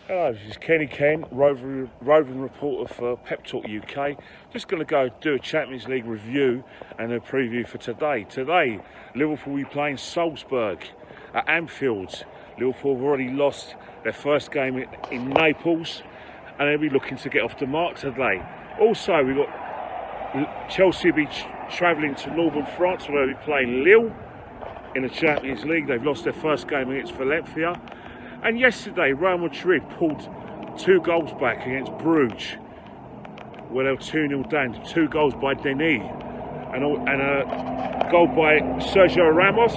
Hello, this is Kenny Ken, roving reporter for Pep Talk UK. Just going to go do a Champions League review and a preview for today. Today, Liverpool will be playing Salzburg at Anfield. Liverpool have already lost their first game in Naples, and they'll be looking to get off the mark today. Also, we've got Chelsea will be travelling to northern France, where they'll be playing Lille in the Champions League. They've lost their first game against Valencia. And yesterday, Real Madrid pulled 2 goals back against Bruges, where they were 2-0 down. 2 goals by Denis and a goal by Sergio Ramos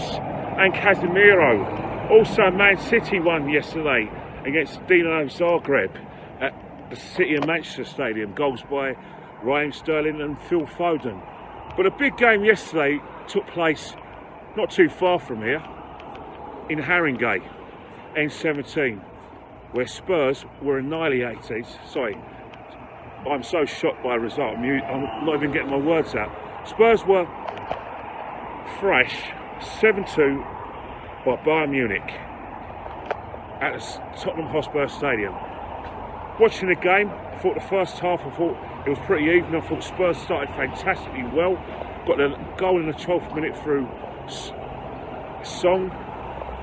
and Casemiro. Also, Man City won yesterday against Dinamo Zagreb at the City of Manchester Stadium. Goals by Raheem Sterling and Phil Foden. But a big game yesterday took place not too far from here in Haringey. N17, where Spurs were annihilated. Sorry, I'm so shocked by the result. I'm not even getting my words out. Spurs were fresh 7-2 by Bayern Munich at the Tottenham Hotspur Stadium. Watching the game, I thought the first half, I thought it was pretty even. I thought Spurs started fantastically well. Got the goal in the 12th minute through Song,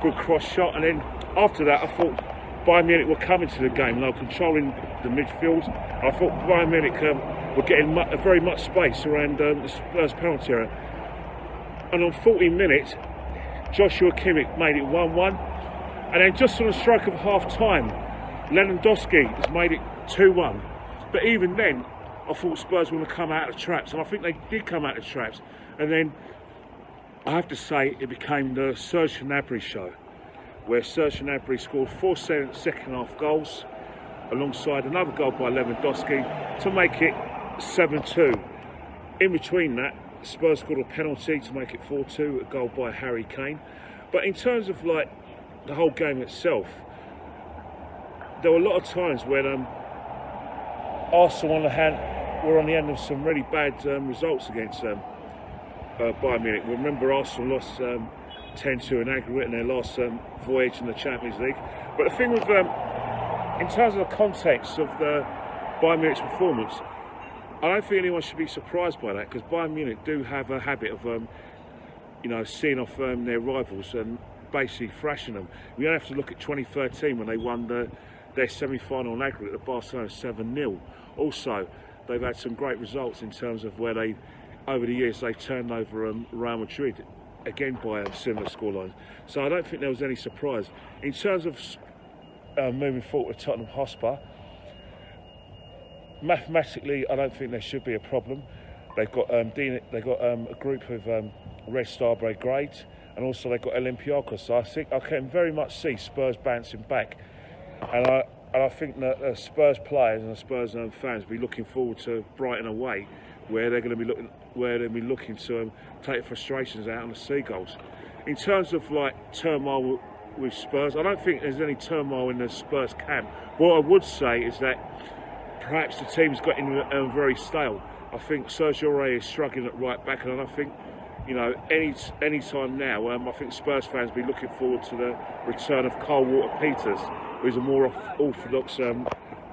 good cross shot, and then after that, I thought Bayern Munich were coming to the game. They were controlling the midfield. I thought Bayern Munich were getting very much space around the Spurs penalty area. And on 14 minutes, Joshua Kimmich made it 1-1. And then just on the stroke of half-time, Lewandowski has made it 2-1. But even then, I thought Spurs were going to come out of traps. And I think they did come out of traps. And then, I have to say, it became the Serge Gnabry show, where Serge Gnabry scored 4 second-half goals alongside another goal by Lewandowski to make it 7-2. In between that, Spurs scored a penalty to make it 4-2, a goal by Harry Kane. But in terms of like the whole game itself, there were a lot of times when Arsenal were on the end of some really bad results against Bayern Munich. Remember, Arsenal lost 10-2 in aggregate in their last voyage in the Champions League. But the thing with, in terms of the context of the Bayern Munich's performance, I don't think anyone should be surprised by that, because Bayern Munich do have a habit of, seeing off their rivals and basically thrashing them. We only have to look at 2013 when they won their semi-final in aggregate at Barcelona 7-0. Also, they've had some great results in terms of where they, over the years, they've turned over Real Madrid, again by similar scorelines. So I don't think there was any surprise. In terms of moving forward with Tottenham Hotspur, mathematically, I don't think there should be a problem. They've got a group of Red Star Brigade, and also they've got Olympiacos. So I think I can very much see Spurs bouncing back, and I think that Spurs players and the Spurs fans will be looking forward to Brighton away, where they're going to be looking to take frustrations out on the Seagulls. In terms of like turmoil with Spurs, I don't think there's any turmoil in the Spurs camp. What I would say is that perhaps the team's gotten very stale. I think Sergio Ramos is struggling at right back, and I think, any time now, I think Spurs fans will be looking forward to the return of Cole Walker-Peters, who's a more orthodox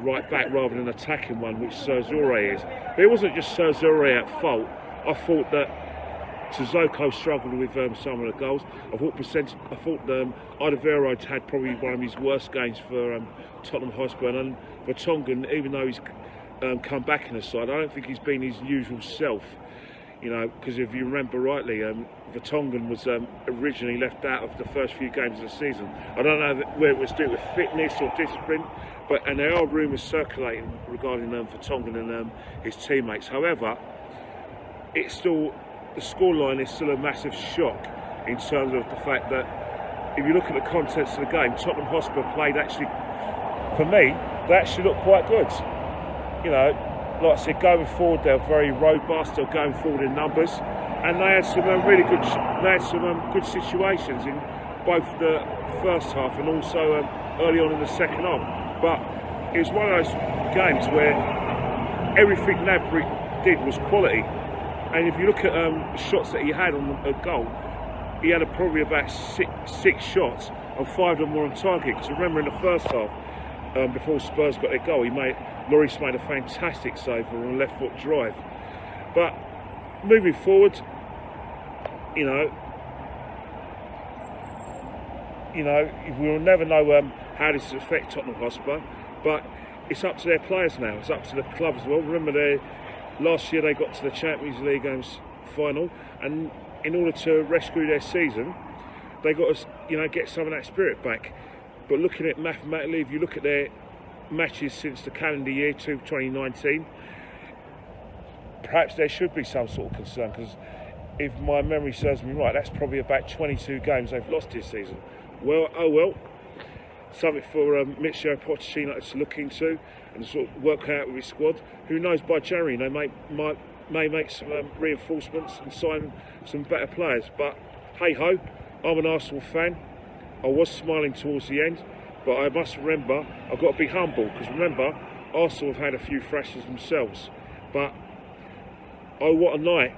right back rather than an attacking one, which Sergio is. But it wasn't just Sergio at fault. I thought that Sissoko struggled with some of the goals. I thought Alderweireld had probably one of his worst games for Tottenham Hotspur, and Vertonghen, even though he's come back in the side, I don't think he's been his usual self. Because if you remember rightly, Vertonghen was originally left out of the first few games of the season. I don't know whether it was due to fitness or discipline, and there are rumours circulating regarding Vertonghen and his teammates. However, the scoreline is still a massive shock in terms of the fact that if you look at the contents of the game, Tottenham Hotspur played actually, for me, they actually looked quite good. Like I said, going forward, they're very robust. They're going forward in numbers, and they had some really good. They had some good situations in both the first half and also early on in the second half. But it was one of those games where everything Gnabry did was quality. And if you look at the shots that he had on a goal, he had probably about six shots, and 5 of them were on target. Because remember, in the first half, before Spurs got their goal. Lloris made a fantastic save on a left foot drive. But moving forward, we'll never know how this will affect Tottenham Hotspur, but it's up to their players now. It's up to the club as well. Remember, last year they got to the Champions League final, and in order to rescue their season, they got to get some of that spirit back. But looking at mathematically, if you look at their matches since the calendar year to 2019, perhaps there should be some sort of concern, because if my memory serves me right, that's probably about 22 games they've lost this season. Well, oh well, something for Mauricio Pochettino to look into and sort of work out with his squad. Who knows, by January they may make some reinforcements and sign some better players. But hey ho, I'm an Arsenal fan. I was smiling towards the end, but I must remember I've got to be humble, because remember, Arsenal have had a few thrashers themselves. But oh, what a night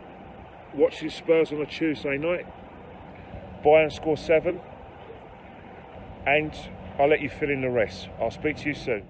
watching Spurs on a Tuesday night. Bayern score 7, and I'll let you fill in the rest. I'll speak to you soon.